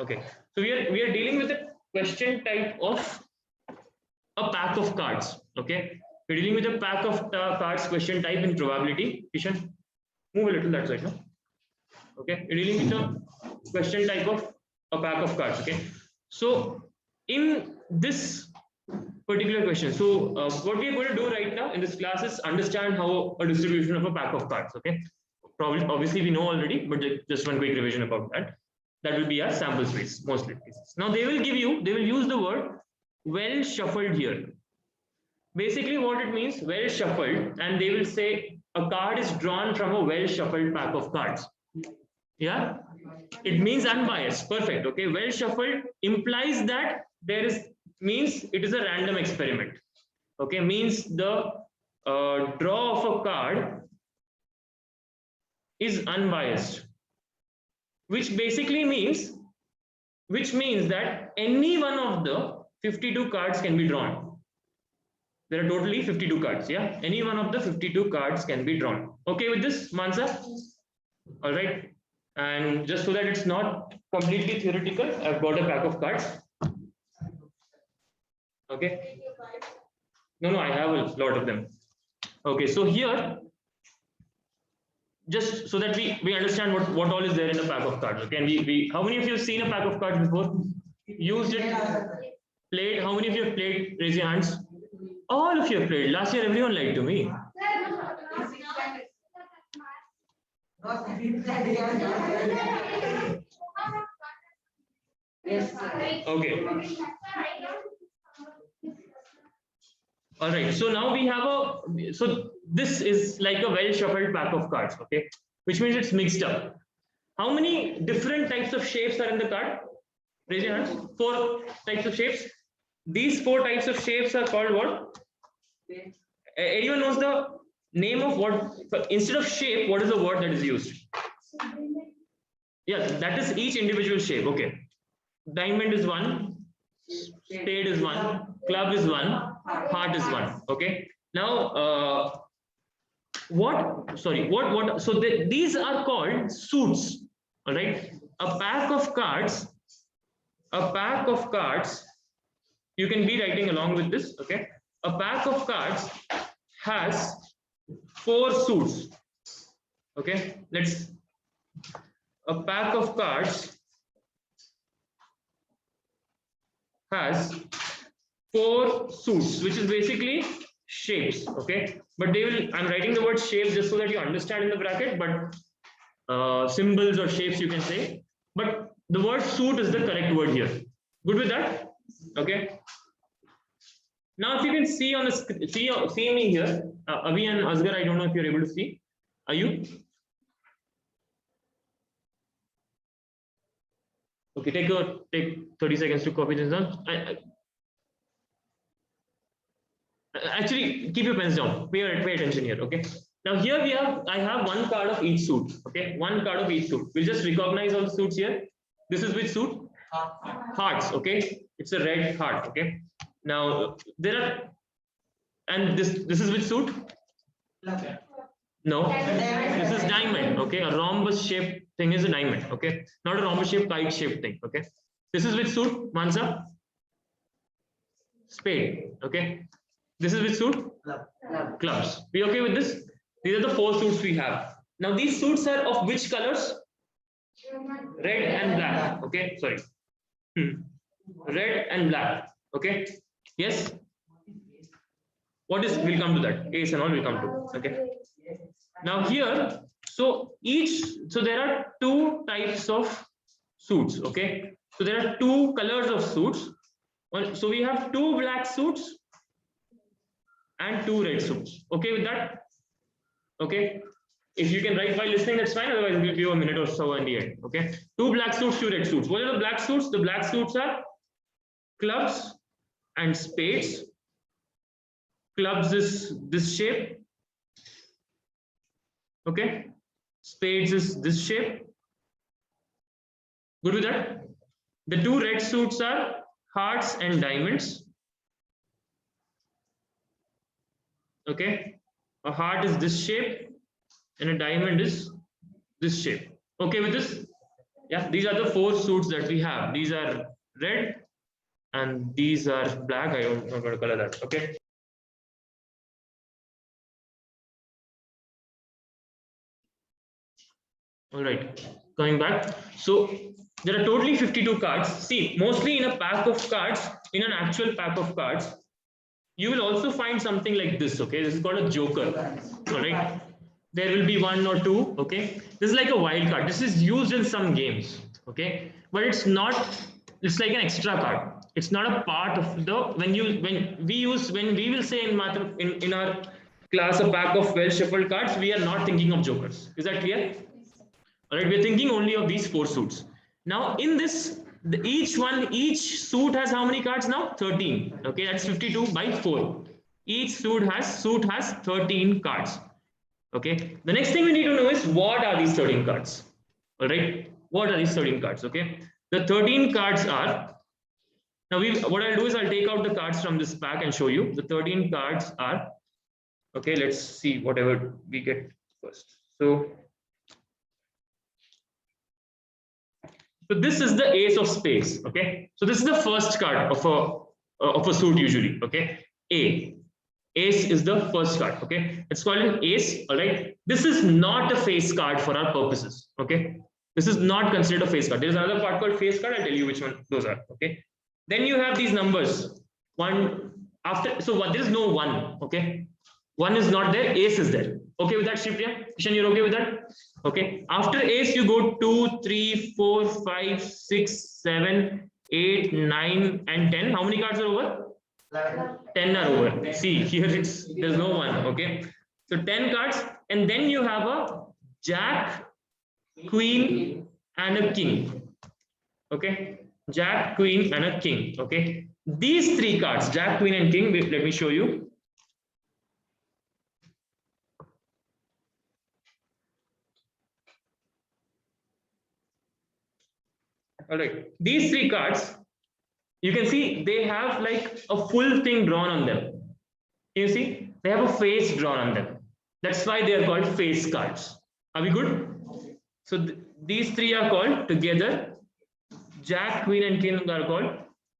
Okay, so we are dealing with a question type of a pack of cards. Okay, we're dealing with a pack of cards question type in probability. Kishan, move a little that side, no? Okay, we're dealing with a question type of a pack of cards. Okay, so in this particular question, so what we are going to do right now in this class is understand how a distribution of a pack of cards. Okay, probably obviously we know already, but just one quick revision about that. That will be our sample space mostly cases. Now they will use the word well shuffled here. Basically what it means, well shuffled, and they will say a card is drawn from a well shuffled pack of cards. Yeah, it means unbiased. Perfect. Okay, well shuffled implies that there is, means it is a random experiment. Okay, means the draw of a card is unbiased, which basically means that any one of the 52 cards can be drawn. There are totally 52 cards. Yeah, any one of the 52 cards can be drawn. Okay with this, Mansa? All right. And just so that it's not completely theoretical, I've got a pack of cards. Okay. No, I have a lot of them. Okay, so here, just so that we understand what all is there in a pack of cards. Okay, and we how many of you have seen a pack of cards before? Used it, played? How many of you have played? Raise your hands. All of you have played. Last year, everyone lied to me. Okay. All right. So now we have a, so this is like a well shuffled pack of cards. Okay, which means it's mixed up. How many different types of shapes are in the card? Raise your hands. 4 types of shapes. These 4 types of shapes are called what? Anyone knows the name of what? Instead of shape, what is the word that is used? Yeah, that is each individual shape. Okay. Diamond is 1, spade is 1, club is 1, heart is 1. Okay. Now, what? Sorry, what? So these are called suits. All right. A pack of cards. A pack of cards. You can be writing along with this. Okay. A pack of cards has 4 suits. Okay. Let's. A pack of cards has 4 suits, which is basically shapes. Okay, but they will, I'm writing the word shape just so that you understand in the bracket, but symbols or shapes you can say, but the word suit is the correct word here. Good with that? Okay, now if you can see on the see me here, Avi and Asghar, I don't know if you're able to see. Are you? Okay, take 30 seconds to copy this down. Actually, keep your pens down. Pay attention here. Okay. Now here I have 1 card of each suit. Okay, 1 card of each suit. We'll just recognize all the suits here. This is which suit? Hearts. Okay, it's a red heart. Okay. Now there are, and this is which suit? No, this is diamond. Okay, a rhombus shaped thing is a diamond. Okay, not a rhombus shaped kite shaped thing. Okay, this is which suit? Mansa? Spade. Okay, this is which suit? Clubs. We okay with this? These are the 4 suits we have. Now these suits are of which colors? Red and black. Okay, sorry. Red and black. Okay. Yes. What is? We'll come to that. Ace and all will come to. Okay. Now here, so there are 2 types of suits. Okay. So there are 2 colors of suits. So we have 2 black suits and 2 red suits. Okay with that? Okay. If you can write while listening, that's fine. Otherwise, we'll give you a minute or so in the end. Okay. 2 black suits, 2 red suits. What are the black suits? The black suits are clubs and spades. Clubs is this shape. Okay. Spades is this shape. Good with that? The 2 red suits are hearts and diamonds. Okay. A heart is this shape and a diamond is this shape. Okay with this? Yeah, these are the 4 suits that we have. These are red and these are black. I don't know how to color that. Okay. All right, coming back. So there are totally 52 cards. See, mostly in a pack of cards, in an actual pack of cards, you will also find something like this. Okay, this is called a joker. All right, there will be 1 or 2. Okay, this is like a wild card. This is used in some games. Okay, but it's not. It's like an extra card. It's not a part of the when we will say in math in our class a pack of well shuffled cards. We are not thinking of jokers. Is that clear? All right, we're thinking only of these 4 suits. Now, in this, each suit has how many cards now? 13. Okay, that's 52 by 4. Each suit has 13 cards. Okay. The next thing we need to know is what are these 13 cards? All right. What are these 13 cards? Okay. The 13 cards are now what I'll do is I'll take out the cards from this pack and show you. The 13 cards are okay. Let's see whatever we get first. So this is the ace of spades. Okay, so this is the first card of a suit usually. Okay, ace is the first card. Okay, it's called an ace. All right, this is not a face card for our purposes. Okay, this is not considered a face card. There is another part called face card. I'll tell you which one those are. Okay, then you have these numbers. One after so what? There is no one. Okay, one is not there. Ace is there. Okay with that, Shivpriya? Kishan, you're okay with that? Okay. After ace, you go 2, 3, 4, 5, 6, 7, 8, 9, and 10. How many cards are over? 10 are over. See, here there's no one. Okay. So 10 cards, and then you have a jack, queen, and a king. Okay. Jack, queen, and a king. Okay. These 3 cards, jack, queen, and king, let me show you. All right, these 3 cards, you can see they have like a full thing drawn on them. You see, they have a face drawn on them. That's why they are called face cards. Are we good? So these 3 are called together. Jack, queen, and king are called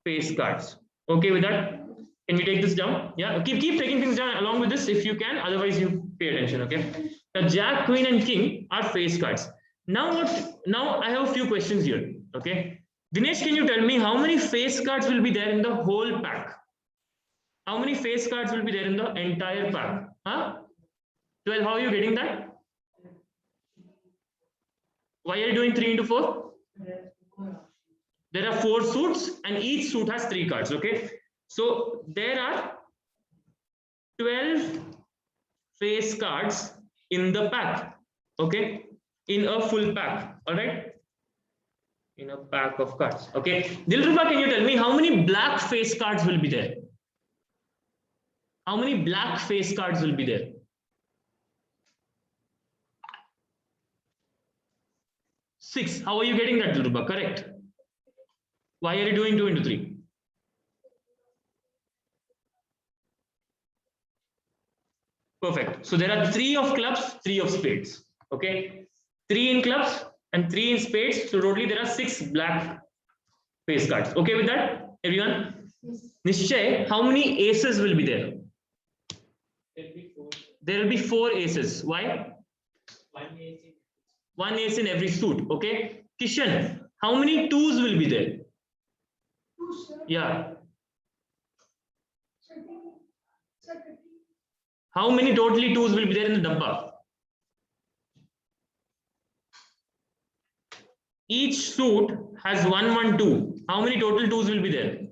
face cards. Okay with that? Can we take this down? Yeah, keep taking things down along with this if you can. Otherwise, you pay attention. Okay. Now, jack, queen, and king are face cards. Now what? Now I have a few questions here. Okay, Dinesh, can you tell me how many face cards will be there in the whole pack? How many face cards will be there in the entire pack? Huh? 12. How are you getting that? Why are you doing 3 into 4? There are 4 suits and each suit has 3 cards. Okay, so there are 12 face cards in the pack. Okay, in a full pack. All right. In a pack of cards. Okay. Dilruba, can you tell me how many black face cards will be there? How many black face cards will be there? 6. How are you getting that, Dilruba? Correct. Why are you doing 2 into 3? Perfect. So there are 3 of clubs, 3 of spades. Okay. 3 in clubs and 3 in spades. So totally there are 6 black face cards. Okay with that, everyone? Nishchay, how many aces will be there? There will be 4 aces. Why? 1 ace in every suit. Okay. Kishan, how many 2s will be there? Yeah. How many totally 2s will be there in the dabba? Each suit has 1, 1, 2. How many total 2s will be there?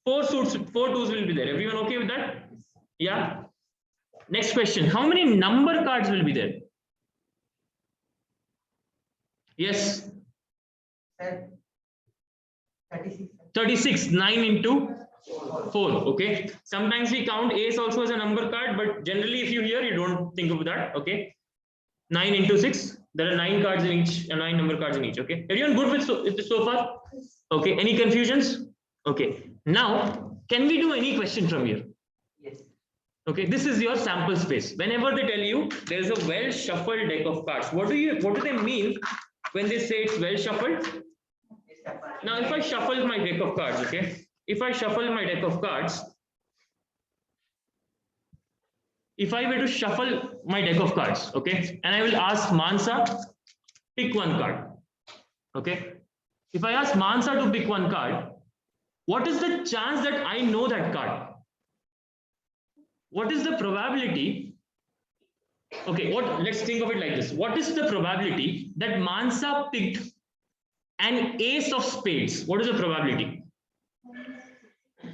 4 suits, 4 2s will be there. Everyone okay with that? Yeah. Next question. How many number cards will be there? Yes. 36. 9 into 4. Okay. Sometimes we count ace also as a number card, but generally if you hear, you don't think of that. Okay. 9 into 6. There are 9 cards in each and 9 number cards in each. Okay. Everyone good with this so far? Okay. Any confusions? Okay. Now, can we do any question from here? Yes. Okay. This is your sample space. Whenever they tell you there is a well shuffled deck of cards, what do they mean when they say it's well shuffled. Now, if I shuffle my deck of cards, okay, if I shuffle my deck of cards, if I were to shuffle my deck of cards, okay, and I will ask Mansa, pick one card, okay. If I ask Mansa to pick one card, what is the chance that I know that card? What is the probability? Okay, let's think of it like this. What is the probability that Mansa picked an ace of spades? What is the probability?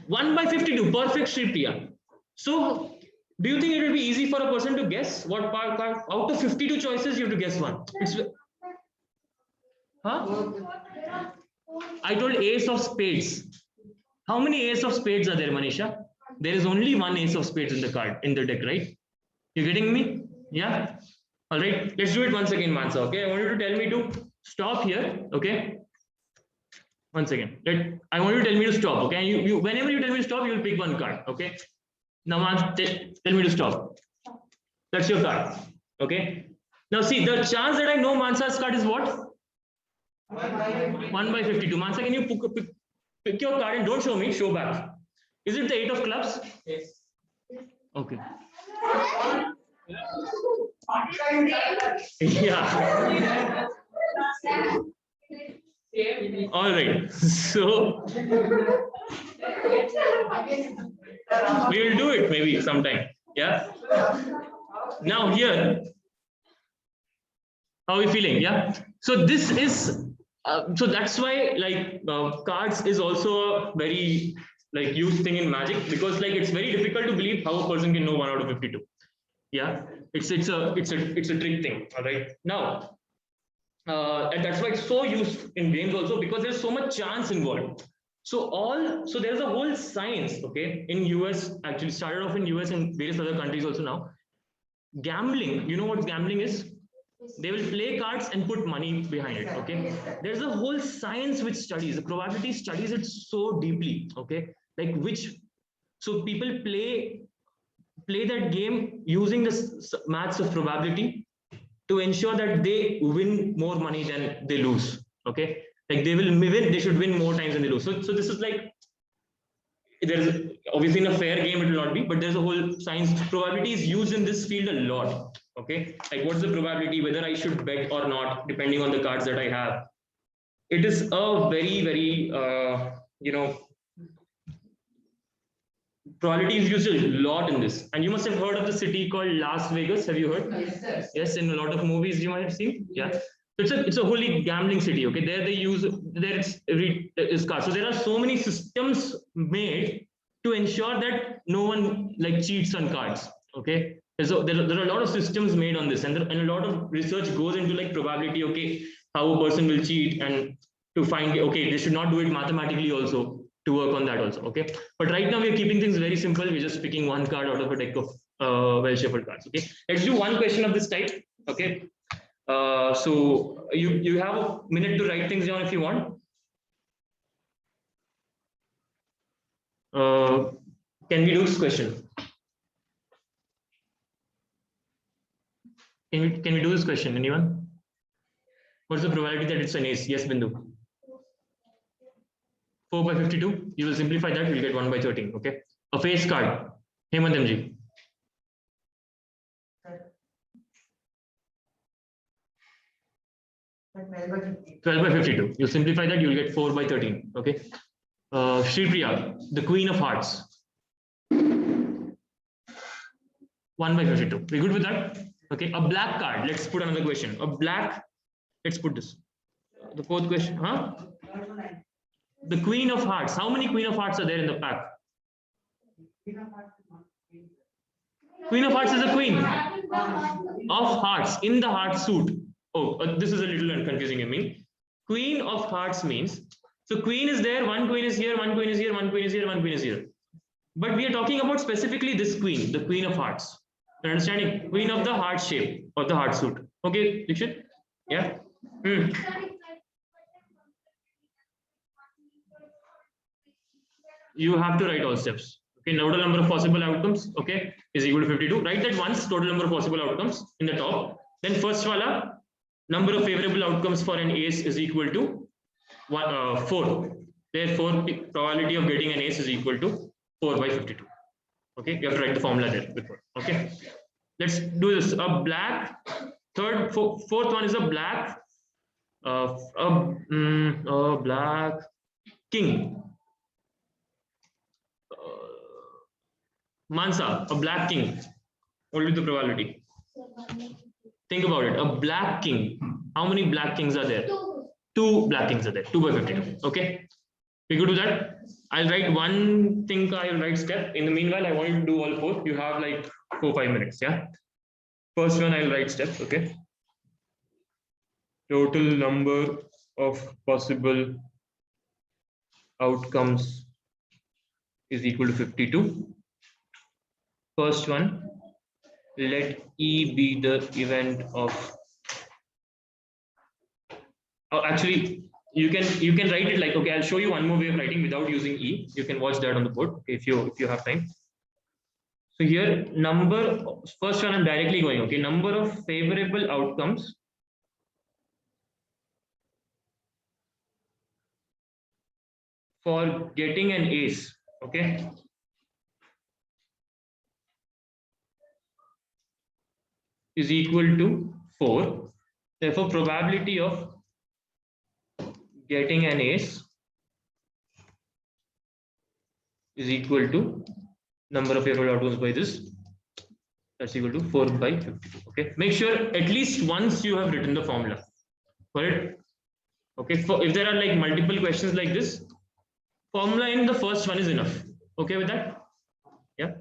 1 by 52, perfect, Shripriya. So, do you think it will be easy for a person to guess what card? Out of 52 choices, you have to guess one. Huh? I told ace of spades. How many ace of spades are there, Manisha? There is only one ace of spades in the card, in the deck, right? You getting me? Yeah. All right. Let's do it once again, Mansa. Okay. I want you to tell me to stop here. Okay. Once again. I want you to tell me to stop. Okay. You whenever you tell me to stop, you will pick one card. Okay. Now, Mansa, tell me to stop. That's your card. Okay. Now, see, the chance that I know Mansa's card is what? 1 by 52. Mansa, can you pick your card and don't show me, show back. Is it the 8 of clubs? Yes. Okay. Yeah. All right. So we will do it maybe sometime. Yeah. Now here, how are we feeling? Yeah. So this is so that's why like cards is also a very like used thing in Magic, because like it's very difficult to believe how a person can know 1 out of 52. Yeah, it's a trick thing. All right. Now, and that's why it's so used in games also, because there's so much chance involved. So there's a whole science. Okay, in US, actually started off in US and various other countries also now. Gambling. You know what gambling is? They will play cards and put money behind it. Okay, there's a whole science which studies the probability, studies it so deeply. Okay, like so people play that game using the maths of probability to ensure that they win more money than they lose. Okay, like they should win more times than they lose. So this is like, there's obviously in a fair game it will not be, but there's a whole science. Probability is used in this field a lot. Okay, like what's the probability whether I should bet or not depending on the cards that I have. It is a very probability is used a lot in this. And you must have heard of the city called Las Vegas. Have you heard? Yes, in a lot of movies you might have seen. Yeah. It's a wholly gambling city. Okay, there they use it's cards. So there are so many systems made to ensure that no one like cheats on cards. Okay, so there are a lot of systems made on this, and a lot of research goes into like probability. Okay, how a person will cheat, and to find okay they should not do it mathematically also, to work on that also. Okay, but right now we are keeping things very simple. We're just picking one card out of a deck of well shuffled cards. Okay, let's do one question of this type. Okay. So you have a minute to write things down if you want. Can we do this question? Can we do this question? Anyone? What's the probability that it's an ace? Yes, Bindu. 4 by 52. You will simplify that. You'll get 1 by 13. Okay. A face card. Hemant MG. 12 by 52. You simplify that, you'll get 4 by 13. Okay. Shripriya, the Queen of Hearts. 1 by 52. We good with that? Okay. A black card. Let's put another question. A black. Let's put this. The fourth question. Huh? The Queen of Hearts. How many Queen of Hearts are there in the pack? Queen of Hearts is a queen of hearts in the heart suit. Oh, this is a little confusing. I mean, Queen of Hearts means, so queen is there, one queen is here, one queen is here, one queen is here, one queen is here. But we are talking about specifically this queen, the Queen of Hearts. You're understanding? Queen of the heart shape or the heart suit. Okay, Dikshit? Yeah. You have to write all steps. Okay, total number of possible outcomes, okay, is equal to 52. Write that once, total number of possible outcomes in the top. Then first wala, number of favorable outcomes for an ace is equal to 4. Therefore, probability of getting an ace is equal to 4 by 52. Okay, you have to write the formula there before. Okay, let's do this. A black fourth one is a black a black king. Mansa, a black king. What will be the probability? Think about it. A black king. How many black kings are there? Two black kings are there. 2 by 52. Okay. We could do that. I'll write one thing. I'll write step. In the meanwhile, I want you to do all 4. You have like 4-5 minutes. Yeah. First one, I'll write step. Okay. Total number of possible outcomes is equal to 52. First one, let E be the event of. Oh, actually, you can write it like, okay, I'll show you one more way of writing without using E. You can watch that on the board if you have time. So here, first one I'm directly going. Okay, number of favorable outcomes for getting an ace. Okay. Is equal to 4. Therefore, probability of getting an ace is equal to number of favorable outcomes by this. That's equal to 4 by 52. Okay. Make sure at least once you have written the formula for it. Okay. If there are like multiple questions like this, formula in the first one is enough. Okay with that? Yeah.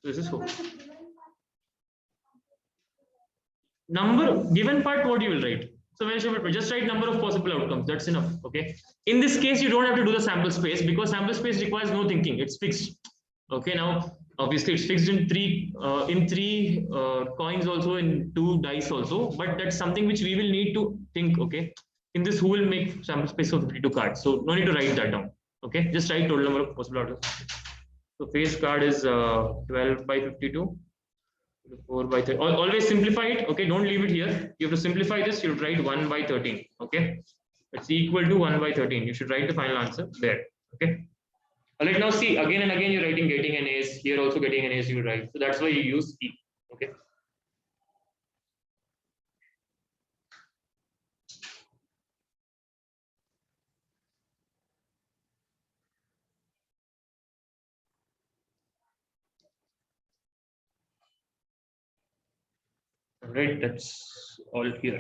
This is 4. Number given part, what you will write? So just write number of possible outcomes. That's enough. Okay. In this case, you don't have to do the sample space because sample space requires no thinking. It's fixed. Okay. Now, obviously, it's fixed in three coins also, in 2 dice also. But that's something which we will need to think. Okay. In this, who will make sample space of 52 cards? So no need to write that down. Okay. Just write total number of possible outcomes. So face card is 12 by 52. 4 by 13. Always simplify it. Okay, don't leave it here. You have to simplify this. You write 1 by 13. Okay, it's equal to 1 by 13. You should write the final answer there. Okay. All right. Now see, again and again you're writing getting an ace. Here also getting an ace you write. So that's why you use E. Okay. All right. That's all here.